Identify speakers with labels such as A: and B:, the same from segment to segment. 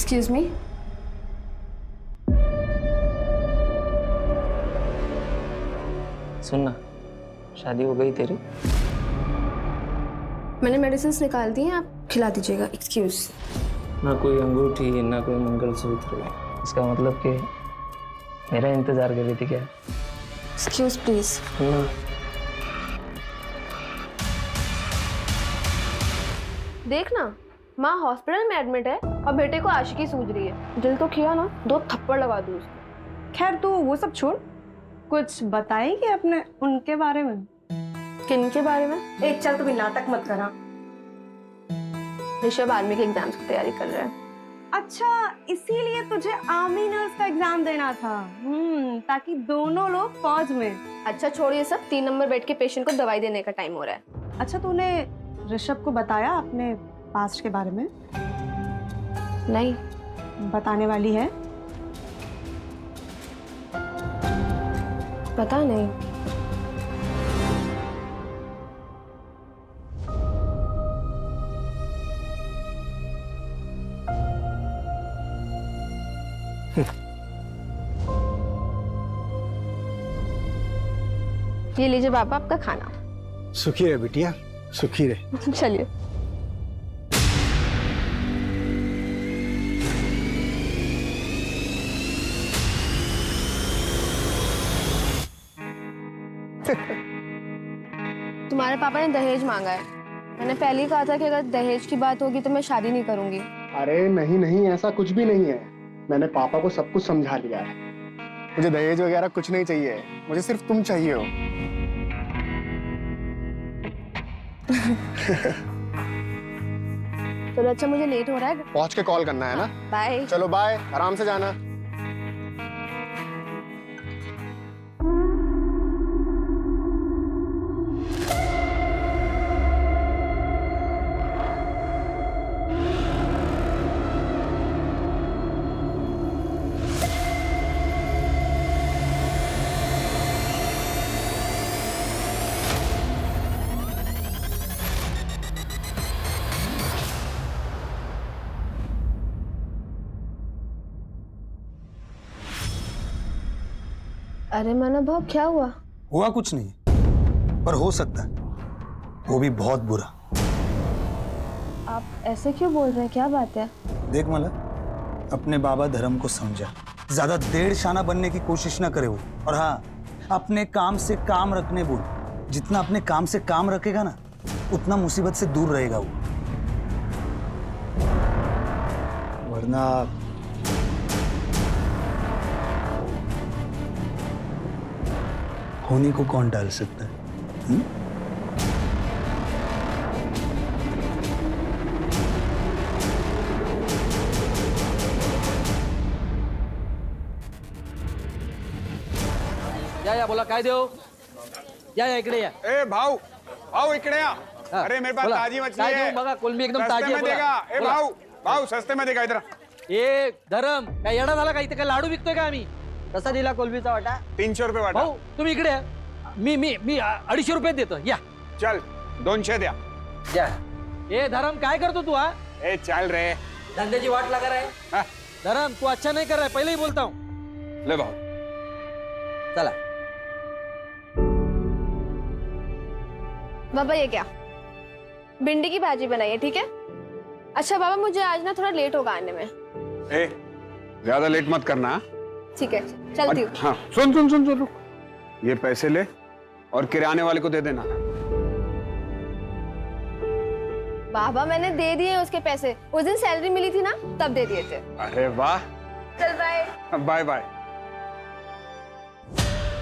A: Excuse me.
B: सुनना, शादी हो गई तेरी?
A: मैंने मेडिसिन निकाल दी हैं, आप खिला दीजिएगा। एक्सक्यूज।
B: ना कोई अंगूठी, ना कोई मंगलसूत्र। इसका मतलब कि मेरा इंतजार कर रही थी क्या?
A: Excuse please. देखना, माँ हॉस्पिटल में एडमिट है और बेटे को आशिकी सूझ रही है। दिल तो किया ना, 2 थप्पड़ लगा दूँ उसको।
C: खैर तू वो सब छोड़, कुछ बताएगी अपने उनके बारे में?
A: किन के बारे में?
C: एक चल, तुम्हें नाटक मत करा।
A: ऋषभ आर्मी के एग्जाम्स की तैयारी कर रहा है।
C: अच्छा, इसीलिए तुझे आर्मी नर्स का एग्जाम देना था। ताकि दोनों लोग फौज में।
A: अच्छा छोड़िए सब, 3 नंबर बेड के पेशेंट को दवाई देने का टाइम हो रहा है।
C: अच्छा, तूने ऋषभ को बताया अपने पास्ट के बारे में?
A: नहीं।
C: बताने वाली है?
A: पता नहीं। ये लीजिए पापा आपका खाना।
D: सुखी रहे बिटिया, सुखी रहे।
A: चलिए। तुम्हारे पापा ने दहेज मांगा है। मैंने पहले ही कहा था कि अगर दहेज की बात होगी तो मैं शादी नहीं करूंगी।
D: अरे नहीं नहीं, ऐसा कुछ भी नहीं है। मैंने पापा को सब कुछ समझा लिया है। मुझे दहेज वगैरह कुछ नहीं चाहिए, मुझे सिर्फ तुम चाहिए हो।
A: चलो अच्छा, मुझे लेट हो रहा है।
D: पहुंच के कॉल करना है ना?
A: बाय।
D: चलो बाय, आराम से जाना।
A: अरे माना भाव, क्या हुआ?
E: हुआ कुछ नहीं, पर हो सकता है, वो भी बहुत बुरा।
A: आप ऐसे क्यों बोल रहे हैं, क्या बात है?
E: देख मला, अपने बाबा धर्म को समझा, ज्यादा देड़ शाना बनने की कोशिश ना करे वो। और हाँ, अपने काम से काम रखने बोल। जितना अपने काम से काम रखेगा ना, उतना मुसीबत से दूर रहेगा वो। वरना होने को कौन डाल सकता है?
F: या बोला काय देऊ? या इकडे या.
G: ए भाऊ, भाऊ इकडे या.
F: हाँ,
G: अरे मेरे पास
F: बोला.
G: ताजी मछली
F: काय
G: है.
F: देऊ बघा, कोलंबी एकदम
G: सस्ते
F: ताजी
G: में
F: आहे. बोला.
G: देगा. ए
F: बोला.
G: भाऊ, भाऊ सस्ते में देगा इधर.
F: ए धरम, काय येडा झाला का? इथे काय लाडू विकतोय का आम्ही? कसा दिला कोलंबीचा वाटा?
G: 300 रुपये वाटा.
F: भाऊ तुम्ही इकडे या. मी 250 रुपये देतो. या
G: चल 200 द्या.
F: या. ए धरम, काय करतो तू? हा,
G: ए चल रे.
F: धंद्याची वाट लगा रहा है.
G: हाँ,
F: धरम, तू अच्छा नहीं कर रहा है, पहले ही बोलता हूँ.
G: ले भाऊ.
F: चला.
A: बाबा ये क्या? भिंडी की भाजी बनाई है, ठीक है? अच्छा बाबा, मुझे आज ना थोड़ा लेट होगा आने में।
G: ए ज्यादा लेट मत करना.
A: ठीक है, चलती हूँ।
G: हाँ सुन सुन सुन सुन रुक. ये पैसे ले और किराने वाले को दे देना.
A: बाबा मैंने दे दिए उसके पैसे, उस दिन सैलरी मिली थी ना, तब दे दिए थे।
G: अरे वाह.
A: चल बाय।
G: Bye bye.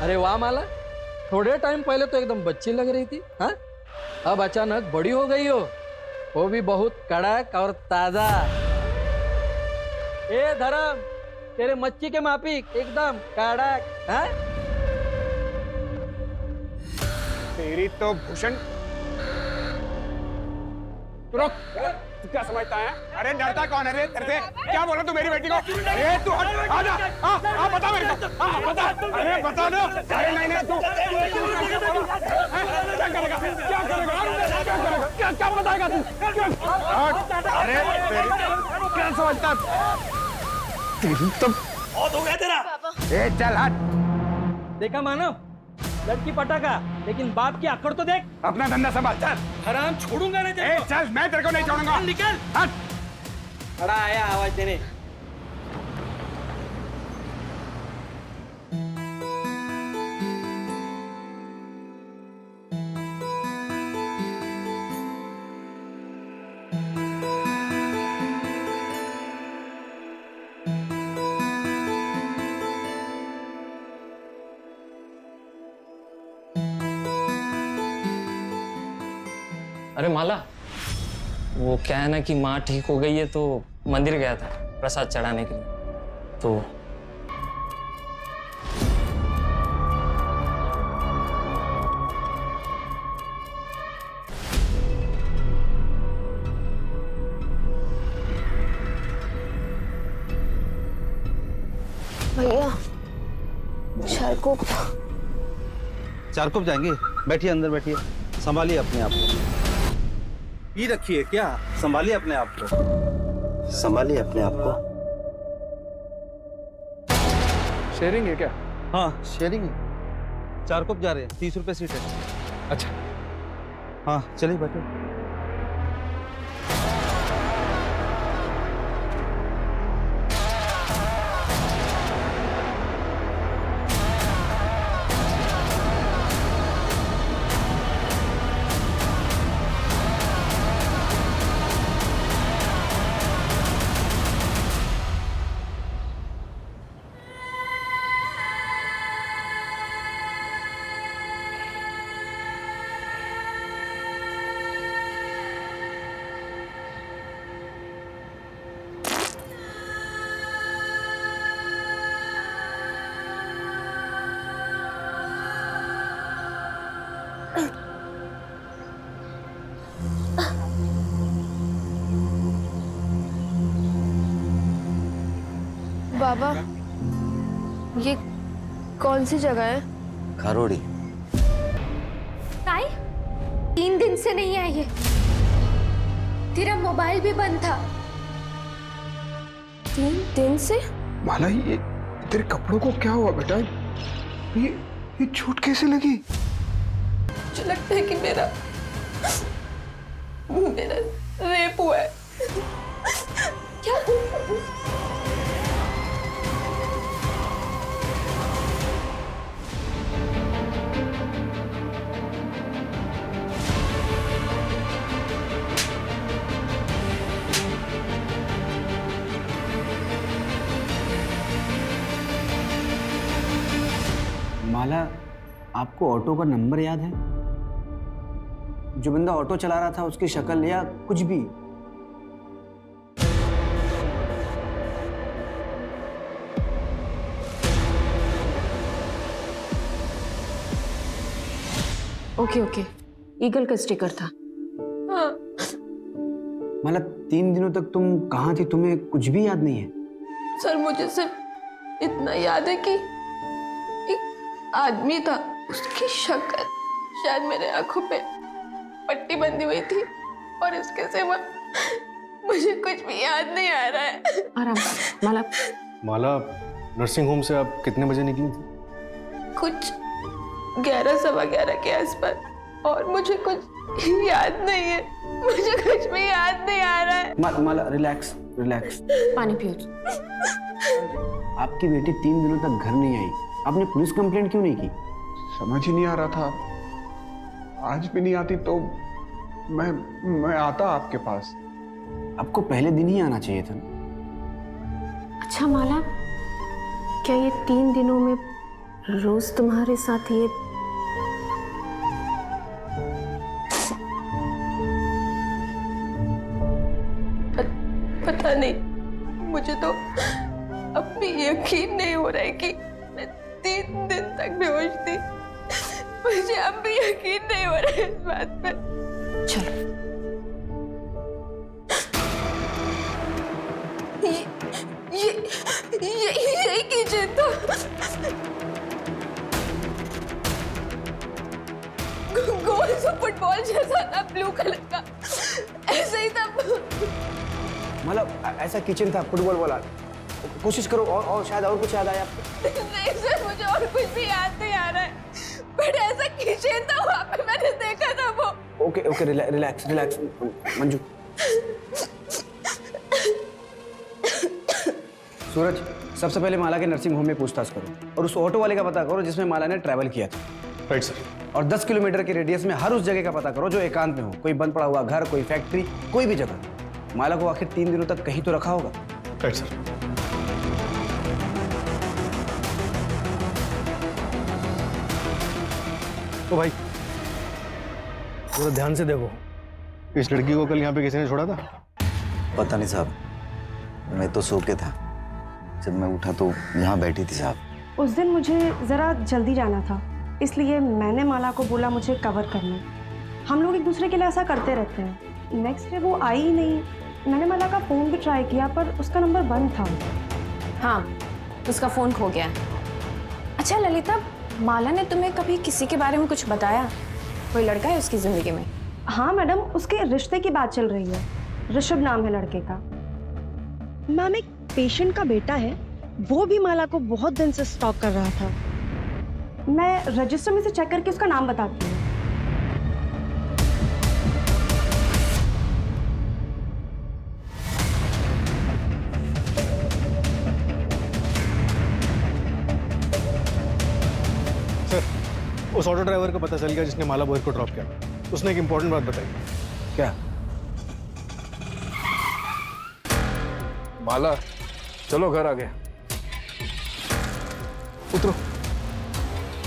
F: अरे वाह माला, थोड़े टाइम पहले तो एकदम बच्ची लग रही थी, हाँ? अब अचानक बड़ी हो गई हो, वो भी बहुत कड़क और ताजा। ए धर्म, तेरे मच्छी के माफिक एकदम कड़क, हाँ?
G: तेरी तो भूषण. रुक. तू क्या समझता है? अरे डरता कौन है रे तेरे से? क्या बोला तू मेरी बेटी को? अरे तू हट. आजा. हाँ बता मेरे को. हाँ बता. अरे बता दो. अरे नहीं नहीं तू क्या करेगा? क्या करेगा? क्या करेगा? क्या क्या बताएगा तू? अरे क्या समझता? तेरी तो
F: बहुत हो गया तेरा।
G: ए चल हट।
F: देखा मानव, लड़की पटाखा, लेकिन बाप की आकड़ तो देख।
G: अपना धंधा संभाल चल।
F: हराम छोड़ूंगा नहीं तेरे
G: ए
F: को।
G: चल, मैं तेरे को नहीं छोड़ूंगा।
F: निकल।
G: हट।
F: खड़ा आया आवाज देने।
B: अरे माला, वो क्या है ना कि माँ ठीक हो गई है तो मंदिर गया था प्रसाद चढ़ाने के लिए। तो
A: भैया शरकुप।
H: चारकोप जाएंगे? बैठिए, अंदर बैठिए, संभालिए अपने आप को। पी रखिए क्या? संभालिए अपने आप को, संभालिए अपने आप को।
G: शेयरिंग है क्या?
H: हाँ शेयरिंग है। चारकोप जा रहे हैं, 30 रुपए सीट है।
G: अच्छा
H: हाँ चलिए बैठो।
A: बाबा, ये कौन सी जगह है?
H: खरोड़ी।
I: ताई, 3 दिन से नहीं आई है। तेरा मोबाइल भी बंद था।
A: 3 दिन से?
G: माला, ये तेरे कपड़ों को क्या हुआ बेटा? ये चोट कैसे लगी?
A: मुझे लगता है कि मेरा रेप हुआ है। क्या?
J: माला, आपको ऑटो का नंबर याद है? जो बंदा ऑटो चला रहा था उसकी शक्ल या कुछ भी?
K: ओके, ईगल का स्टिकर था।
A: हाँ।
J: माला, 3 दिनों तक तुम कहाँ थी? तुम्हें कुछ भी याद नहीं है?
A: सर, मुझे सिर्फ इतना याद है कि एक आदमी था, उसकी शक्ल शायद मेरे आंखों पे पट्टी बंधी हुई थी, और इसके सिवा मुझे कुछ भी याद नहीं आ रहा है।
K: आराम से माला।
D: माला, नर्सिंग होम से आप कितने बजे निकली थी?
A: कुछ 11-11:15 के आसपास, और मुझे कुछ याद नहीं है। मुझे कुछ भी याद नहीं आ रहा है।
J: माला रिलैक्स।
K: पानी पियो।
J: आपकी बेटी 3 दिनों तक घर नहीं आई, आपने पुलिस कंप्लेंट क्यों नहीं की?
D: समझ ही नहीं आ रहा था। आज भी नहीं आती तो मैं आता आपके पास।
J: आपको पहले दिन ही आना चाहिए था।
K: अच्छा माला, क्या ये 3 दिनों में रोज तुम्हारे साथ ये
A: पता नहीं, मुझे तो अब भी यकीन नहीं हो रहा है कि मैं 3 दिन तक बेहोश थी। मुझे अब भी यकीन नहीं हो रहा है इस बात पे।
K: चलो
A: यही किचन था। गोल सा फुटबॉल जैसा था, ब्लू कलर का। ऐसे ही था।
J: मतलब ऐसा किचन था, फुटबॉल वाला। कोशिश करो और शायद और कुछ याद आया आपको।
A: नहीं सर, मुझे और कुछ भी याद नहीं आ रहा है, बट ऐसा किचन था, वहाँ पे मैंने देखा था वो।
J: Okay relax Manju. सूरज, सबसे पहले माला के नर्सिंग होम में पूछताछ करो और उस ऑटो वाले का पता करो जिसमें माला ने ट्रैवल किया था।
D: Right sir.
J: और 10 किलोमीटर के रेडियस में हर उस जगह का पता करो जो एकांत में हो, कोई बंद पड़ा हुआ घर, कोई फैक्ट्री, कोई भी जगह। माला को आखिर 3 दिनों तक कहीं तो रखा होगा।
D: Right sir. तो भाई थोड़ा ध्यान से देखो, इस लड़की को कल यहाँ पे किसी ने छोड़ा था?
H: पता नहीं साहब, मैं तो सो के था, जब मैं उठा तो यहाँ बैठी थी साहब।
C: उस दिन मुझे ज़रा जल्दी जाना था, इसलिए मैंने माला को बोला मुझे कवर करना। हम लोग एक दूसरे के लिए ऐसा करते रहते हैं। नेक्स्ट डे वो आई ही नहीं। मैंने माला का फ़ोन भी ट्राई किया पर उसका नंबर बंद था।
K: हाँ, उसका फ़ोन खो गया। अच्छा ललिता, माला ने तुम्हें कभी किसी के बारे में कुछ बताया? कोई लड़का है उसकी ज़िंदगी में?
C: हाँ मैडम, उसके रिश्ते की बात चल रही है। ऋषभ नाम है लड़के का। मैम, एक पेशेंट का बेटा है, वो भी माला को बहुत दिन से स्टॉक कर रहा था। मैं रजिस्टर में से चेक करके उसका नाम बताती हूँ।
D: सर, उस ऑटो ड्राइवर का पता चल गया जिसने माला बोयर को ड्रॉप किया। उसने एक इंपॉर्टेंट बात बताई।
J: क्या?
G: माला, चलो घर आ गए। उतरो,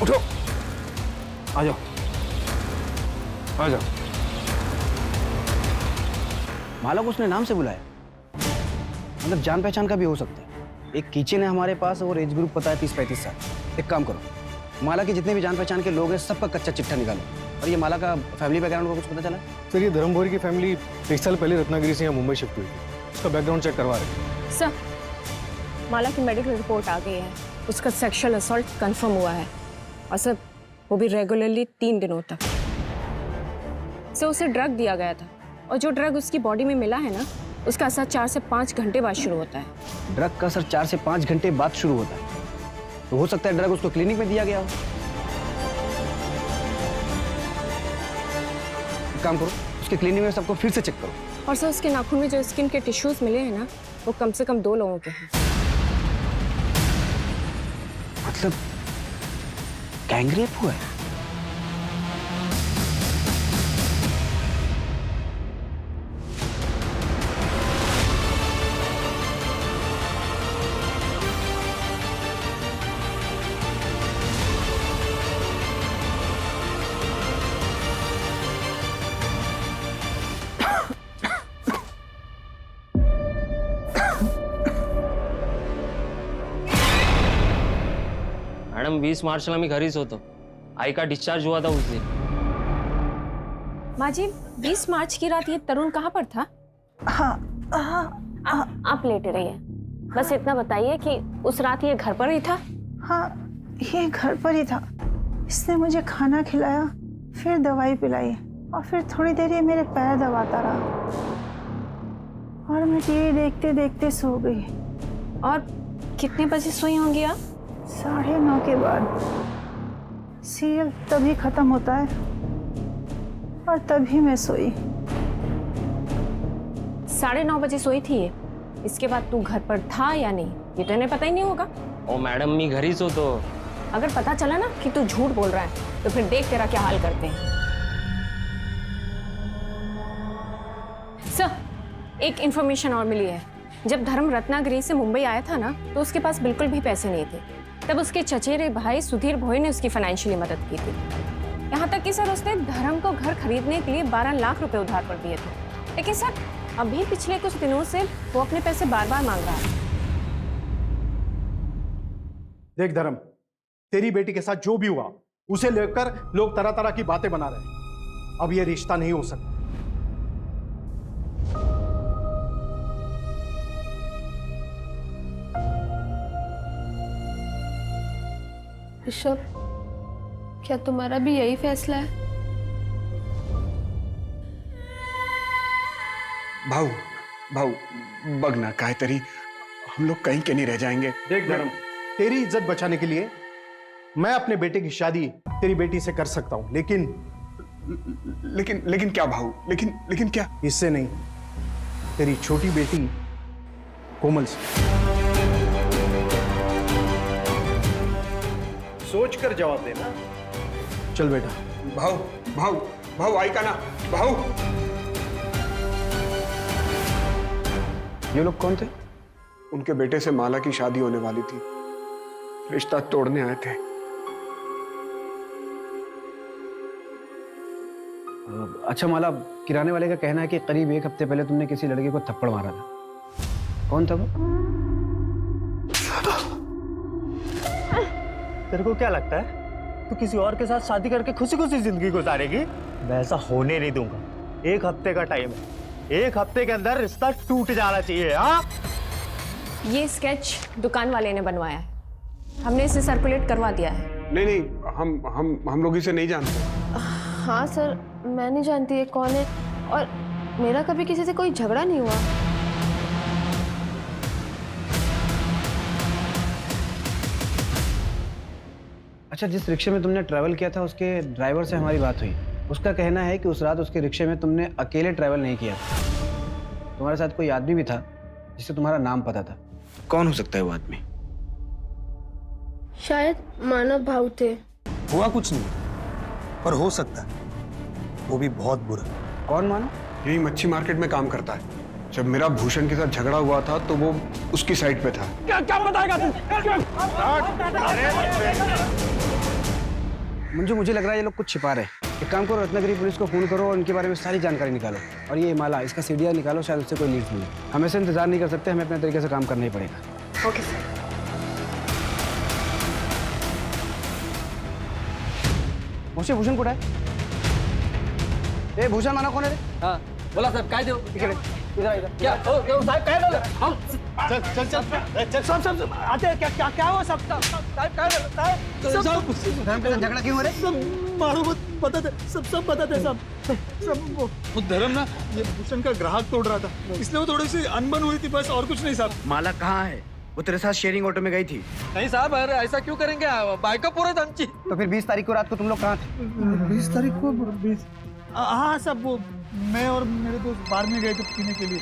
G: उठो, आ जाओ, आ जाओ।
J: माला को उसने नाम से बुलाया? मतलब जान पहचान का भी हो सकता है। एक किचन है हमारे पास और एज ग्रुप पता है 30-35 साल। एक काम करो, माला के जितने भी जान पहचान के लोग हैं सबका कच्चा चिट्ठा निकालो। और ये माला का फैमिली बैकग्राउंड का कुछ पता चला?
D: सर, ये धर्म बोयर की फैमिली 1 साल पहले रत्नागिरी से यहाँ मुंबई शिफ्ट हुई थी। उसका बैकग्राउंड चेक करवा रहे हैं।
K: सर, माला की मेडिकल रिपोर्ट आ गई है। उसका सेक्सुअल असॉल्ट कंफर्म हुआ है, और सर वो भी रेगुलरली 3 दिनों तक। सर, उसे ड्रग दिया गया था, और जो ड्रग उसकी बॉडी में मिला है ना, उसका असर 4 से 5 घंटे बाद शुरू होता है।
J: ड्रग का असर 4 से 5 घंटे बाद शुरू होता है? तो हो सकता है ड्रग उसको क्लिनिक में दिया गया हो। एक काम करो, उसके क्लिनिक में सबको फिर से चेक करो।
K: और सर, उसके नाखून में जो स्किन के टिश्यूज मिले हैं ना, वो कम से कम 2 लोगों के हैं।
J: मतलब गैंगरेप हुआ है?
B: मॅडम 20 मार्चला मी घरीच होतो. आई का डिस्चार्ज हुआ था उस दिन.
K: माँ जी, 20 मार्च की रात ये तरुण कहाँ पर था? हाँ, आप लेटे रहिए, बस इतना बताइए कि उस रात ये घर पर ही था?
L: हाँ, ये घर पर ही था। इसने मुझे खाना खिलाया, फिर दवाई पिलाई, और फिर थोड़ी देर ये मेरे पैर दबाता रहा, और मैं टीवी देखते देखते सो गई।
K: और कितने बजे सोई होंगी आप?
L: 9:30 के बाद। सीरियल तभी खत्म होता है और तभी मैं सोई।
K: 9:30 बजे सोई थी ये। इसके बाद तू घर पर था या नहीं, ये तो इन्हें पता ही नहीं होगा।
B: ओ मैडम, मी घरीच होतो.
K: अगर पता चला ना कि तू झूठ बोल रहा है, तो फिर देख तेरा क्या हाल करते हैं। सर, एक इंफॉर्मेशन और मिली है। जब धर्म रत्नागिरी से मुंबई आया था ना, तो उसके पास बिल्कुल भी पैसे नहीं थे। तब उसके चचेरे भाई सुधीर भोई ने उसकी फाइनेंशियली मदद की थी। यहाँ तक कि सर, उसने धर्म को घर खरीदने के लिए 12 लाख रुपए उधार पर दिए थे। लेकिन सर, अभी पिछले कुछ दिनों से वो अपने पैसे बार बार मांग रहा है।
M: देख धर्म, तेरी बेटी के साथ जो भी हुआ उसे लेकर लोग तरह तरह की बातें बना रहे हैं। अब ये रिश्ता नहीं हो सकता।
A: ऋषभ, क्या तुम्हारा भी यही फैसला है?
G: भाऊ भाऊ बघ ना काहीतरी, हम लोग कहीं के नहीं रह जाएंगे।
M: देख धर्म, तेरी इज्जत बचाने के लिए मैं अपने बेटे की शादी तेरी बेटी से कर सकता हूं, लेकिन
G: लेकिन क्या भाऊ? लेकिन क्या?
M: इससे नहीं, तेरी छोटी बेटी कोमल से। सोच कर जवाब देना। चल बेटा।
G: भाऊ भाऊ भाऊ आई का ना भाऊ।
J: ये लोग कौन थे?
G: उनके बेटे से माला की शादी होने वाली थी, रिश्ता तोड़ने आए थे।
J: अच्छा माला, किराने वाले का कहना है कि करीब 1 हफ्ते पहले तुमने किसी लड़के को थप्पड़ मारा था। कौन था वो?
N: तेरे को क्या लगता है तू किसी और के साथ शादी करके खुशी खुशी जिंदगी गुजारेगी? मैं ऐसा होने नहीं दूंगा। 1 हफ्ते का टाइम है, 1 हफ्ते के अंदर रिश्ता टूट जाना चाहिए। हाँ,
K: ये स्केच दुकान वाले ने बनवाया है, हमने इसे सर्कुलेट करवा दिया है।
G: नहीं, हम लोग इसे नहीं जानते।
A: हाँ सर, मैं नहीं जानती ये कौन है, और मेरा कभी किसी से कोई झगड़ा नहीं हुआ।
J: अच्छा, जिस रिक्शे में तुमने ट्रैवल किया था उसके ड्राइवर से हमारी बात हुई। उसका कहना है कि उस रात उसके रिक्शे में तुमने अकेले ट्रैवल नहीं किया था, तुम्हारे साथ कोई आदमी भी था जिससे तुम्हारा नाम पता था। कौन हो सकता है वो आदमी?
A: शायद मानव भाव थे।
E: हुआ कुछ नहीं, पर हो सकता है वो भी बहुत बुरा।
J: कौन मानो?
G: यही मच्छी मार्केट में काम करता है। जब मेरा भूषण के साथ झगड़ा हुआ था तो वो उसकी साइड पे था।
N: क्या बताएगा तू?
J: मुझे लग रहा है ये लोग कुछ छिपा रहे हैं। एक काम करो, रत्नागिरी पुलिस को फोन करो और इनके बारे में सारी जानकारी निकालो। और ये माला, इसका सीडीआर निकालो, शायद उससे कोई लीड मिले। हम ऐसे इंतजार नहीं कर सकते, हमें अपने तरीके से काम करना ही पड़ेगा।
A: Okay sir.
J: मुझे भूषण कुठे आहे? ए भूषण माना कोण आहे रे?
F: हाँ बोला साहब, काय देऊ?
J: इकडे इधर
F: क्या साहब काय झालं? हम
N: सब आते हैं। क्या हुआ सब?
J: झगड़ा क्यों हो रहा है?
N: मारो मत, बता दे, सब बता दे। सब वो धर्म ना ये भूषण का ग्राहक तोड़ रहा था, इसलिए वो थोड़ी सी अनबन हुई थी, बस और कुछ नहीं साहब।
J: माला कहाँ है? वो तेरे साथ शेयरिंग ऑटो में गई थी।
F: नहीं साहब, अरे ऐसा क्यों करेंगे? बाइक पूरा आमची।
J: तो फिर 20 तारीख को रात को तुम लोग कहाँ थे?
N: 20 तारीख को 20? हाँ सब, वो मैं और मेरे दोस्त बार में गए थे पीने के लिए।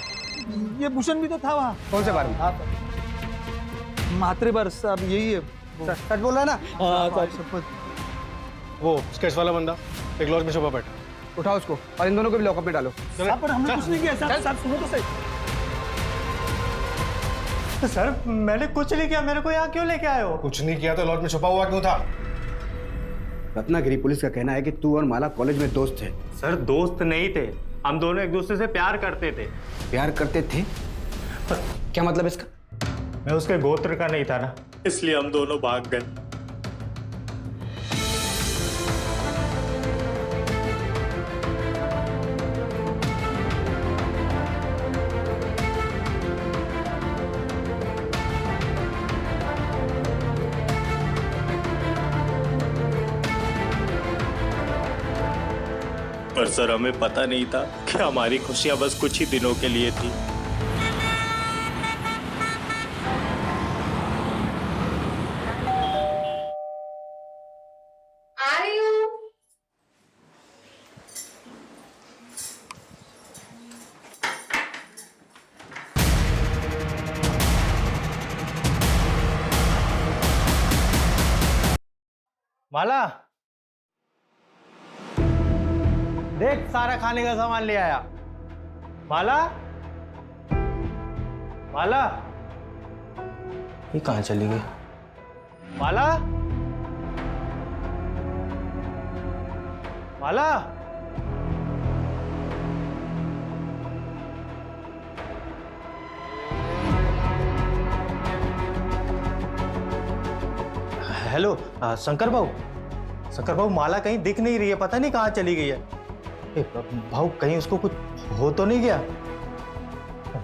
N: ये भूषण भी तो था वहाँ।
J: कौन से बार में?
N: मात्रे बार साहब, यही है।
J: सच बोल रहा है ना?
N: हाँ
M: वो स्केच वाला बंदा एक लॉज में छुपा बैठा।
J: उठाओ उसको और इन दोनों को भी लॉकअप में डालो।
N: पर हमने कुछ नहीं किया साहब, सुनो तो सही। सर मैंने कुछ नहीं किया, मेरे को यहाँ क्यों लेके आए हो?
M: कुछ नहीं किया तो लॉज में छुपा हुआ क्यों था?
J: रत्नागिरी पुलिस का कहना है कि तू और माला कॉलेज में दोस्त थे।
N: सर दोस्त नहीं थे, हम दोनों एक दूसरे से प्यार करते थे।
J: प्यार करते थे? क्या मतलब इसका?
N: मैं उसके गोत्र का नहीं था ना, इसलिए हम दोनों भाग गए।
O: पर सर हमें पता नहीं था कि हमारी खुशियां बस कुछ ही दिनों के लिए थी।
A: आ रही हूँ।
N: माला देख, सारा खाने का सामान ले आया। माला माला
J: ये कहाँ चली गई?
N: माला माला हेलो शंकर भाऊ, माला कहीं दिख नहीं रही है, पता नहीं कहाँ चली गई है। भाऊ कहीं उसको कुछ हो तो नहीं गया?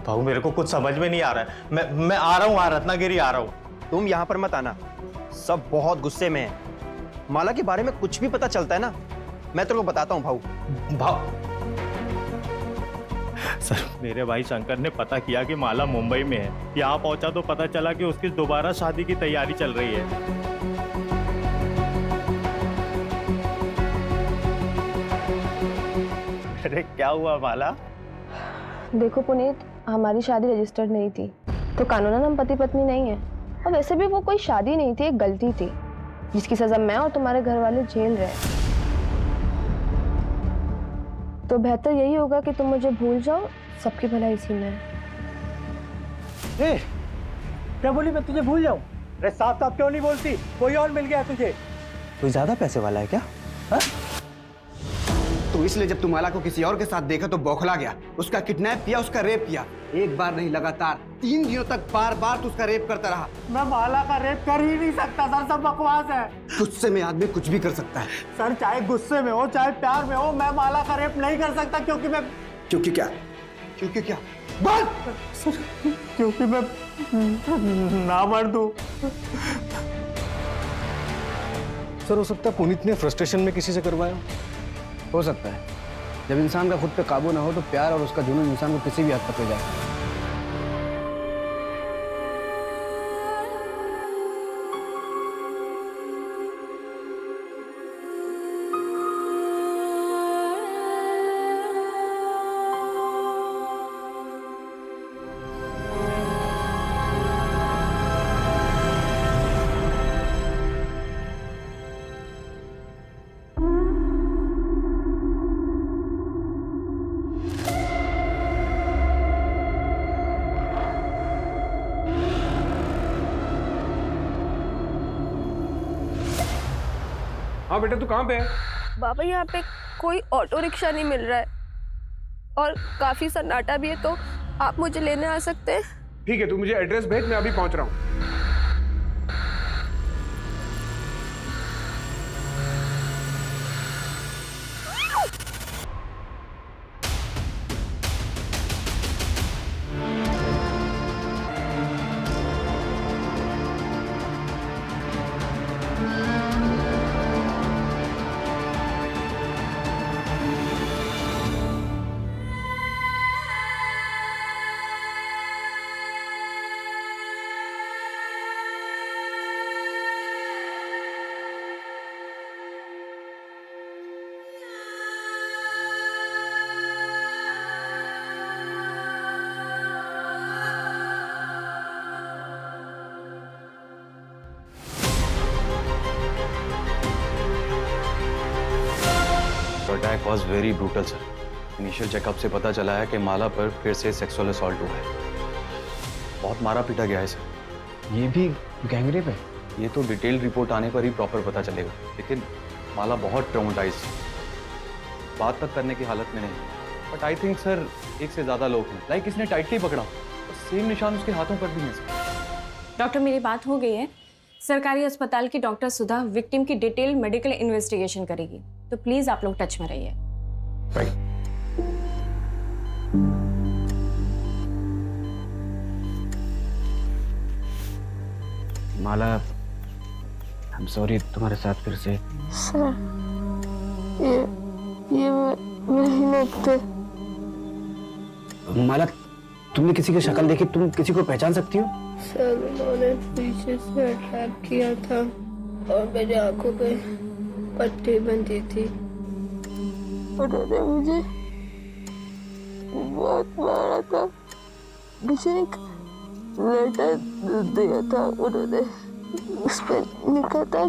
N: भाऊ मेरे को कुछ समझ में नहीं आ रहा है। मैं आ रहा हूँ, रत्नागिरी आ रहा हूँ।
J: तुम यहाँ पर मत आना, सब बहुत गुस्से में है। माला के बारे में कुछ भी पता चलता है ना, मैं तेरे को बताता हूँ भाऊ।
N: सर मेरे भाई शंकर ने पता किया कि माला मुंबई में है। यहाँ पहुंचा तो पता चला कि उसकी दोबारा शादी की तैयारी चल रही है। अरे क्या हुआ माला?
A: देखो पुनीत, हमारी शादी रजिस्टर्ड नहीं थी तो कानूनन हम पति पत्नी नहीं है, और वैसे भी वो कोई शादी नहीं थी, एक गलती थी जिसकी सजा मैं और तुम्हारे घर वाले झेल रहे हैं। तो बेहतर यही होगा कि तुम मुझे भूल जाओ, सबकी भलाई इसी में है।
M: क्या बोली मैं तुझे भूल जाऊं? अरे साफ साफ क्यों नहीं बोलती? कोई और मिल गया तुझे?
J: कोई ज्यादा पैसे वाला है क्या? हा? तो इसलिए जब तुम माला को किसी और के साथ देखा तो बौखला गया, उसका किडनैप किया, उसका रेप किया। एक बार नहीं, लगातार 3 दिनों तक बार बार तो उसका रेप करता रहा।
M: मैं माला का रेप कर ही नहीं सकता सर, सब बकवास है।
J: गुस्से में आदमी कुछ भी कर सकता है
M: सर, चाहे गुस्से में हो चाहे प्यार में हो, मैं माला का रेप नहीं कर सकता। क्योंकि मैं
J: क्योंकि क्या? क्योंकि क्या? बोल
M: सर, क्योंकि मैं ना मर दूं।
D: सर हो सकता है पुनीत ने फ्रस्ट्रेशन में किसी से करवाया
J: हो सकता है। जब इंसान का खुद पे काबू ना हो तो प्यार और उसका जुनून इंसान को किसी भी हद तक ले जाए।
G: हाँ बेटा, तू कहाँ पे है?
A: बाबा यहाँ पे कोई ऑटो रिक्शा नहीं मिल रहा है और काफी सन्नाटा भी है, तो आप मुझे लेने आ सकते हैं?
G: ठीक है, तू मुझे एड्रेस भेज, मैं अभी पहुंच रहा हूँ।
P: Attack was very brutal sir. Initial checkup से पता चला है कि माला पर फिर से सेक्सुअल असॉल्ट हुआ है। बहुत मारा पीटा गया है सर।
J: ये भी गैंगरेप है?
P: ये तो डिटेल रिपोर्ट आने पर ही प्रॉपर पता चलेगा, लेकिन माला बहुत ट्रॉमेटाइज्ड है, बात तक करने की हालत में नहीं। बट आई थिंक सर एक से ज्यादा लोग हैं, लाइक इसने टाइटली पकड़ा और सेम निशान उसके हाथों पर भी हैं सर।
K: डॉक्टर, मेरी बात हो गई है। सरकारी अस्पताल की डॉक्टर सुधा विक्टिम की डिटेल मेडिकल इन्वेस्टिगेशन करेगी, तो प्लीज आप लोग टच में रहिए।
J: माला, आई एम सॉरी तुम्हारे साथ फिर से।
A: सर, ये वही लोग थे।
J: माला, तुमने किसी की शक्ल देखी? तुम किसी को पहचान सकती हो?
A: सर, उन्होंने पीछे से अटैक किया था और मेरी आंखों पे पट्टी बंधी थी। उन्होंने मुझे बहुत मारा था। मुझे एक लेटर दिया था उन्होंने, उस पर लिखा था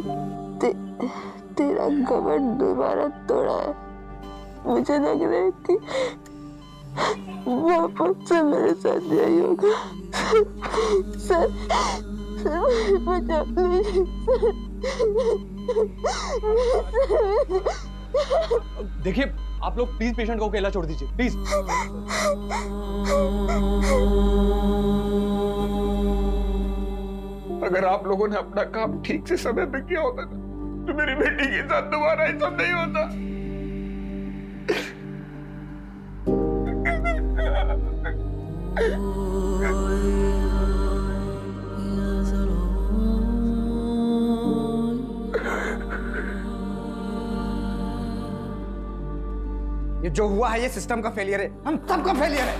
A: तेरा घमंड दोबारा तोड़ा है। मुझे लग रहा है कि वापस से मेरे साथ यही होगा। सर, बचा लीजिए सर।
N: देखिए, आप लोग प्लीज पेशेंट को अकेला छोड़ दीजिए, प्लीज।
G: अगर आप लोगों ने अपना काम ठीक से समय पे किया होता ना, तो मेरी बेटी के साथ दोबारा ये सब नहीं होता।
J: ये जो हुआ है ये सिस्टम का फेलियर है, हम सबका फेलियर है।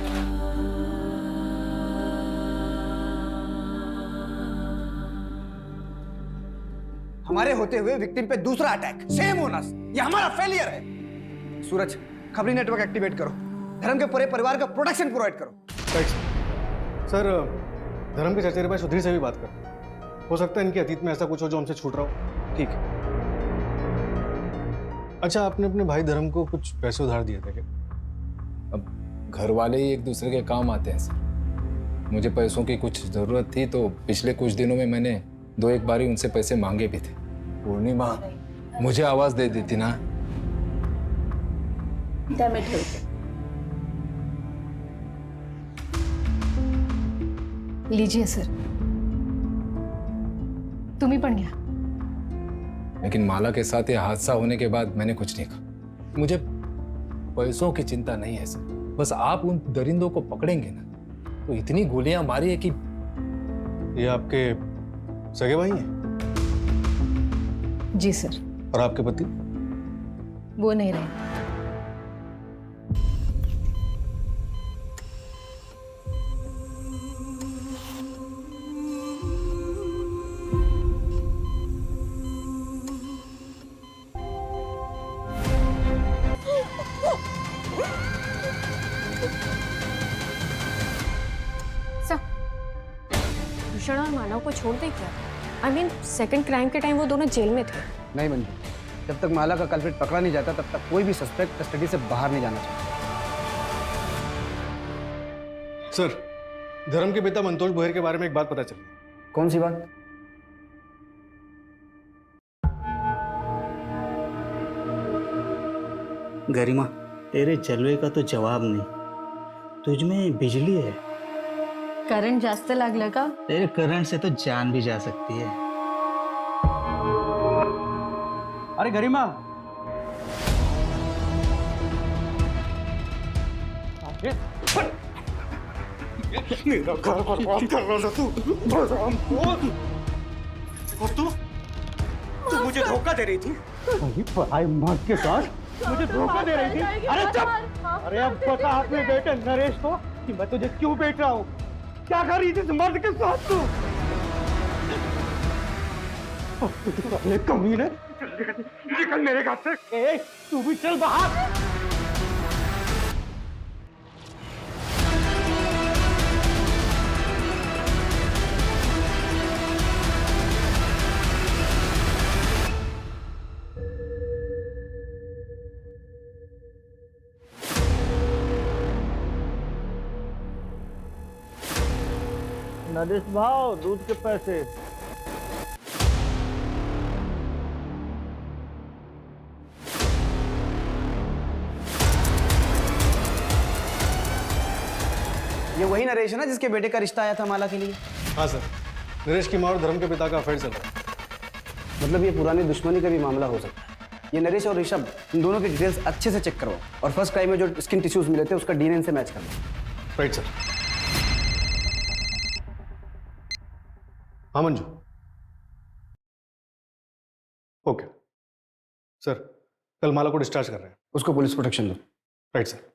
J: हमारे होते हुए विक्टिम पे दूसरा अटैक, सेम ओनर्स, ये हमारा फेलियर है। सूरज, खबरी नेटवर्क एक्टिवेट करो, धर्म के पूरे परिवार का प्रोटेक्शन प्रोवाइड करो।
D: सर, धर्म के चचेरे भाई सुधीर से भी बात कर, हो सकता है इनके अतीत में ऐसा कुछ हो जो हमसे छूट रहा हो।
J: ठीक है।
D: अच्छा, आपने अपने भाई धर्म को कुछ पैसे उधार दिए थे क्या?
Q: अब घर वाले ही एक दूसरे के काम आते हैं सर। मुझे पैसों की कुछ ज़रूरत थी तो पिछले कुछ दिनों में मैंने 2-1 बारी उनसे पैसे मांगे भी थे। पूर्णिमा मुझे आवाज दे देती ना।
A: लीजिए सर, तुम्ही पण घ्या।
Q: लेकिन माला के साथ ये हादसा होने के बाद मैंने कुछ नहीं कहा। मुझे पैसों की चिंता नहीं है सर, बस आप उन दरिंदों को पकड़ेंगे ना तो इतनी गोलियां मारी है कि।
D: ये आपके सगे भाई हैं?
A: जी सर।
D: और आपके पति?
A: वो नहीं रहे।
K: भूषण और मानव को छोड़ दे क्या? आई मीन सेकंड क्राइम के टाइम वो दोनों जेल में थे।
J: नहीं मंजू, जब तक माला का कल्प्रिट पकड़ा नहीं जाता तब तक कोई भी सस्पेक्ट कस्टडी से बाहर नहीं जाना चाहिए।
D: सर, धर्म के पिता मंतोष बोहर के बारे में एक बात पता चली।
J: कौन सी बात?
H: गरिमा, तेरे जलवे का तो जवाब नहीं, तुझ में बिजली है।
A: करंट जास्त लागलं का?
H: तेरे करंट से तो जान भी जा सकती है। अरे गरिमा,
G: मेरा घर बर्बाद कर रहा था तू। और तू मुझे धोखा दे रही थी।
H: पढ़ाई मर्द के साथ
G: मुझे धोखा दे रही थी। अरे चुप! अरे अब बता अपने बेटे नरेश को कि मैं तुझे क्यों बेच रहा हूँ। क्या कर रही थी इस मर्द के साथ तू? अरे कमीने, निकल मेरे घर से। ए, तू भी चल बाहर।
H: नरेश भाव, दूध के पैसे।
J: ये वही नरेश है ना जिसके बेटे का रिश्ता आया था माला के लिए?
D: हाँ सर, नरेश की माँ और धर्म के पिता का अफेयर चल रहा है।
J: मतलब ये पुरानी दुश्मनी का भी मामला हो सकता है। ये नरेश और ऋषभ, इन दोनों की डिटेल्स अच्छे से चेक करवाओ और फर्स्ट क्राइम में जो स्किन टिश्यूज मिले थे उसका डीएनए से मैच कर लो।
D: Right sir. हाँ मंजू। ओके सर, कल माला को डिस्चार्ज कर रहे हैं।
J: उसको पुलिस प्रोटेक्शन दो।
D: Right sir.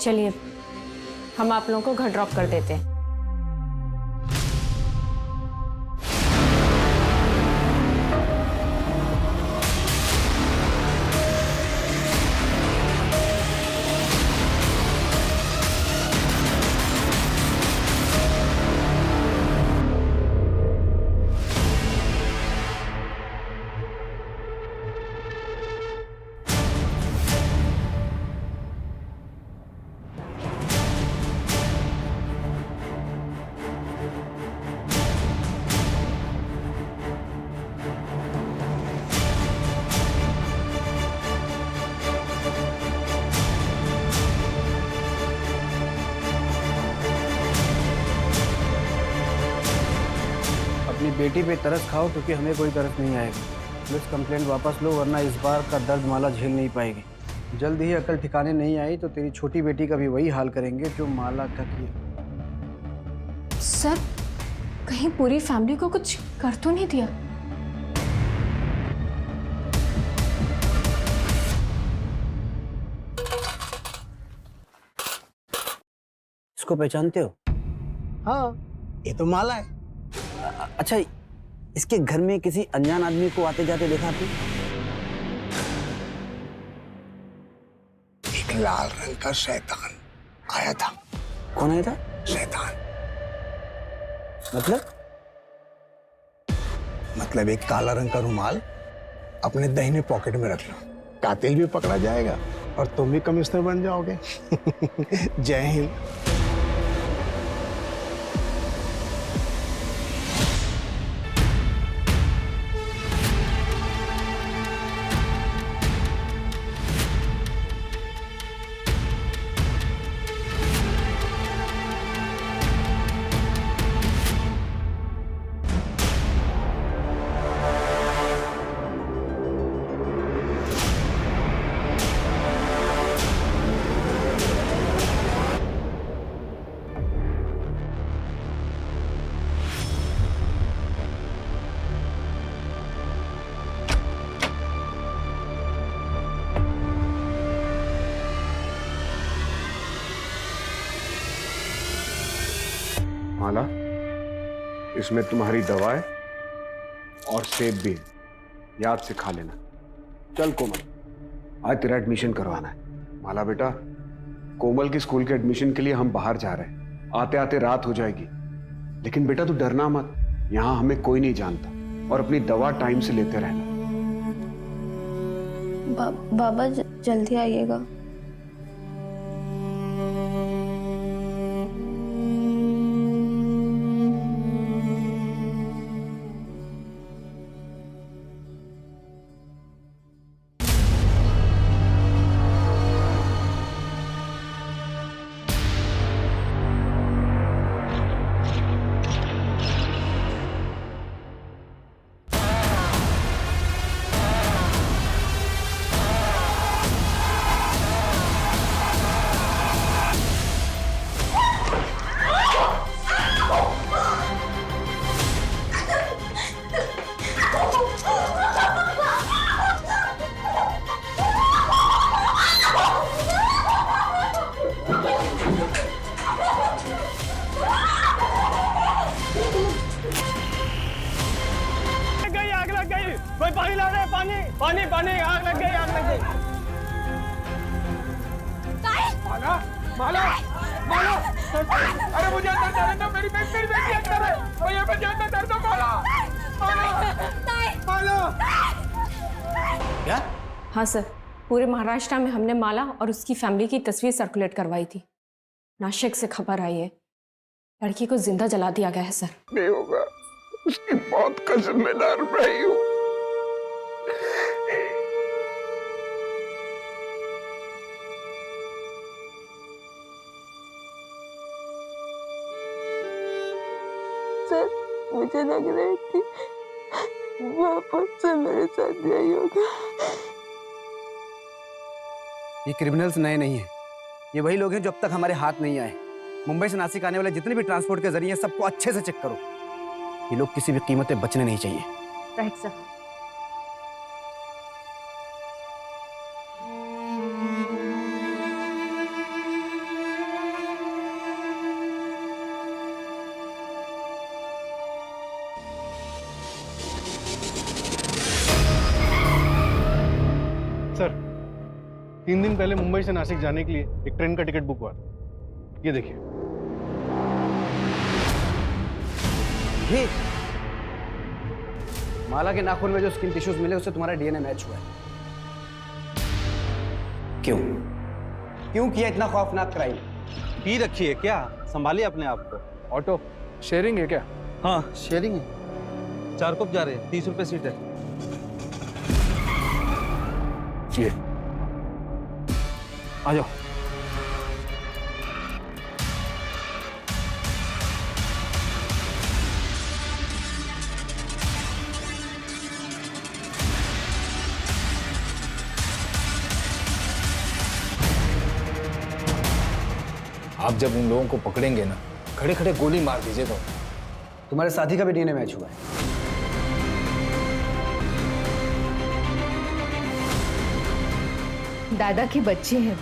K: चलिए हम आप लोगों को घर ड्रॉप कर देते हैं।
J: अपनी बेटी पे तरस खाओ, क्योंकि हमें कोई तरस नहीं आएगा। पुलिस कंप्लेंट वापस लो, वरना इस बार का दर्द माला झेल नहीं पाएगी। जल्द ही अकल ठिकाने नहीं आई तो तेरी छोटी बेटी का भी वही हाल करेंगे जो माला का किया।
K: सर, कहीं पूरी फैमिली को कुछ कर तो नहीं दिया?
J: इसको पहचानते हो?
E: हाँ, ये तो माला है।
J: अच्छा, इसके घर में किसी अनजान आदमी को आते जाते देखा तू?
E: एक लाल रंग का शैतान आया था।
J: कौन आया था?
E: शैतान।
J: मतलब
E: एक काला रंग का रुमाल अपने दाहिने पॉकेट में रख लो, कातिल भी पकड़ा जाएगा और तुम भी कमिश्नर बन जाओगे। जय हिंद।
R: माला, इसमें तुम्हारी दवा है और सेब भी है, याद से खा लेना। चल कोमल, आज तेरा एडमिशन करवाना है। माला बेटा, कोमल की स्कूल के एडमिशन के लिए हम बाहर जा रहे हैं, आते आते रात हो जाएगी। लेकिन बेटा तू डरना मत, यहाँ हमें कोई नहीं जानता, और अपनी दवा टाइम से लेते रहना।
A: बाबा जल्दी आइएगा।
G: कोई पानी ला रहा है, पानी पानी पानी, आग लग गई, आग लग गई। माला माला माला, अरे मुझे अंदर जाने दो, मेरी बेटी अंदर है, भैया मुझे अंदर जाने दो। माला माला माला।
J: क्या?
K: हाँ सर, पूरे महाराष्ट्र में हमने माला और उसकी फैमिली की तस्वीर सर्कुलेट करवाई थी। नासिक से खबर आई है, लड़की को जिंदा जला दिया गया है सर।
R: नहीं होगा, उसकी मौत का जिम्मेदार मैं ही हूँ।
A: सर, मुझे लग रही थी वापस से मेरे साथ यही होगा।
J: ये क्रिमिनल्स नए नहीं हैं, ये वही लोग हैं जो अब तक हमारे हाथ नहीं आए। मुंबई से नासिक आने वाले जितने भी ट्रांसपोर्ट के जरिए सबको अच्छे से चेक करो। ये लोग किसी भी कीमत पे बचने नहीं चाहिए।
K: Right sir.
M: सर, 3 दिन पहले मुंबई से नासिक जाने के लिए एक ट्रेन का टिकट बुक हुआ था। ये देखिए।
J: ये माला के नाखून में जो स्किन टिश्यूज मिले उससे तुम्हारा डीएनए मैच हुआ है। क्यों क्यों किया इतना खौफनाक क्राइम?
H: पी रखी है क्या? संभालिए अपने आप को।
Q: ऑटो शेयरिंग है क्या?
H: हाँ शेयरिंग है। 4 कप जा रहे हैं, 30 रुपए सीट है।
J: ये आ जाओ।
Q: आप जब उन लोगों को पकड़ेंगे ना, खड़े खड़े गोली मार दीजिए। तो
J: तुम्हारे साथी का भी डीएनए मैच हुआ है।
S: दादा के बच्चे हैं,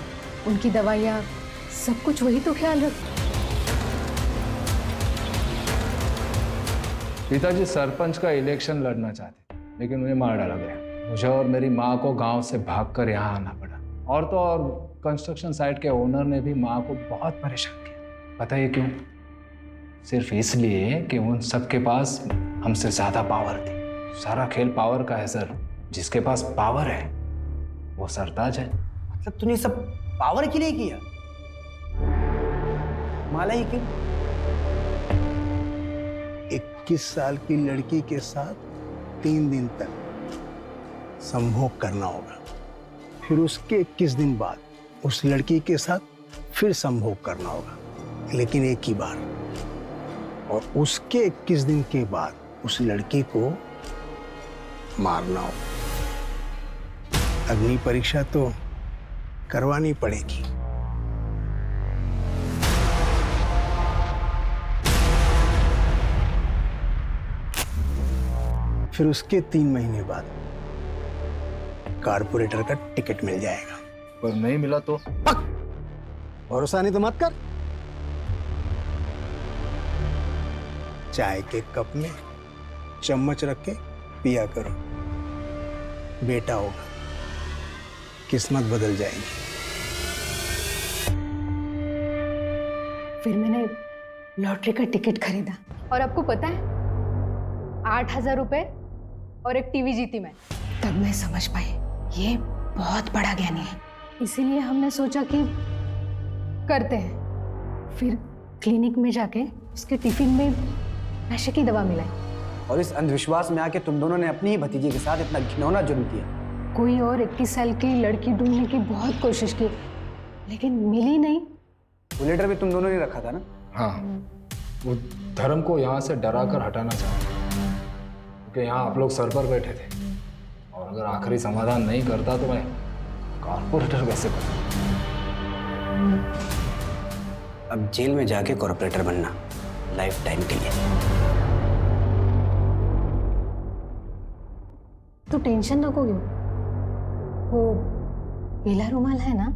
S: उनकी दवाइयाँ सब कुछ वही तो ख्याल रख।
Q: पिताजी सरपंच का इलेक्शन लड़ना चाहते, लेकिन उन्हें मार डाला गया। मुझे और मेरी माँ को गांव से भागकर यहाँ आना पड़ा। और तो और कंस्ट्रक्शन साइट के ओनर ने भी माँ को बहुत परेशान किया। पता है क्यों? सिर्फ इसलिए कि उन सबके पास हमसे ज्यादा पावर थी। सारा खेल पावर का है सर। जिसके पास पावर है वो सरताज है।
J: मतलब तूने सब पावर के लिए किया? माला ही क्यों?
T: 21 साल की लड़की के साथ 3 दिन तक संभोग करना होगा, फिर उसके 21 दिन बाद उस लड़की के साथ फिर संभोग करना होगा, लेकिन एक ही बार। और उसके 21 दिन के बाद उस लड़की को मारना होगा। अग्नि परीक्षा तो करवानी पड़ेगी। फिर उसके 3 महीने बाद कारपोरेटर का टिकट मिल जाएगा।
Q: पर नहीं मिला तो?
T: भरोसा नहीं तो मत कर। चाय के कप में चम्मच रख के पिया करो, बेटा होगा, किस्मत बदल जाएगी।
S: फिर मैंने लॉटरी का टिकट खरीदा और आपको पता है 8,000 रुपए और एक टीवी जीती मैं। तब मैं समझ पाई ये बहुत बड़ा ज्ञानी है। इसीलिए हमने सोचा कि करते हैं। फिर क्लिनिक में जाके उसके टिफिन में नशे की दवा मिलाई।
J: और इस अंधविश्वास में आके तुम दोनों ने अपनी ही भतीजी के साथ इतना घिनौना जुर्म किया।
S: कोई और 21 साल की लड़की ढूंढने की बहुत कोशिश की, लेकिन मिली नहीं।
J: वो लेटर भी तुम दोनों ने रखा था ना?
Q: हाँ, वो धर्म को यहाँ से डरा कर हटाना चाहते, क्योंकि यहाँ आप लोग सर पर बैठे थे। और अगर आखिरी समाधान नहीं करता तो मैं कॉर्पोरेटर कैसे बनूं?
J: अब जेल में जाके कॉर्पोरेटर बनना, लाइफ टाइम के लिए।
S: तो टेंशन नको क्यों? वो पीला रुमाल है ना,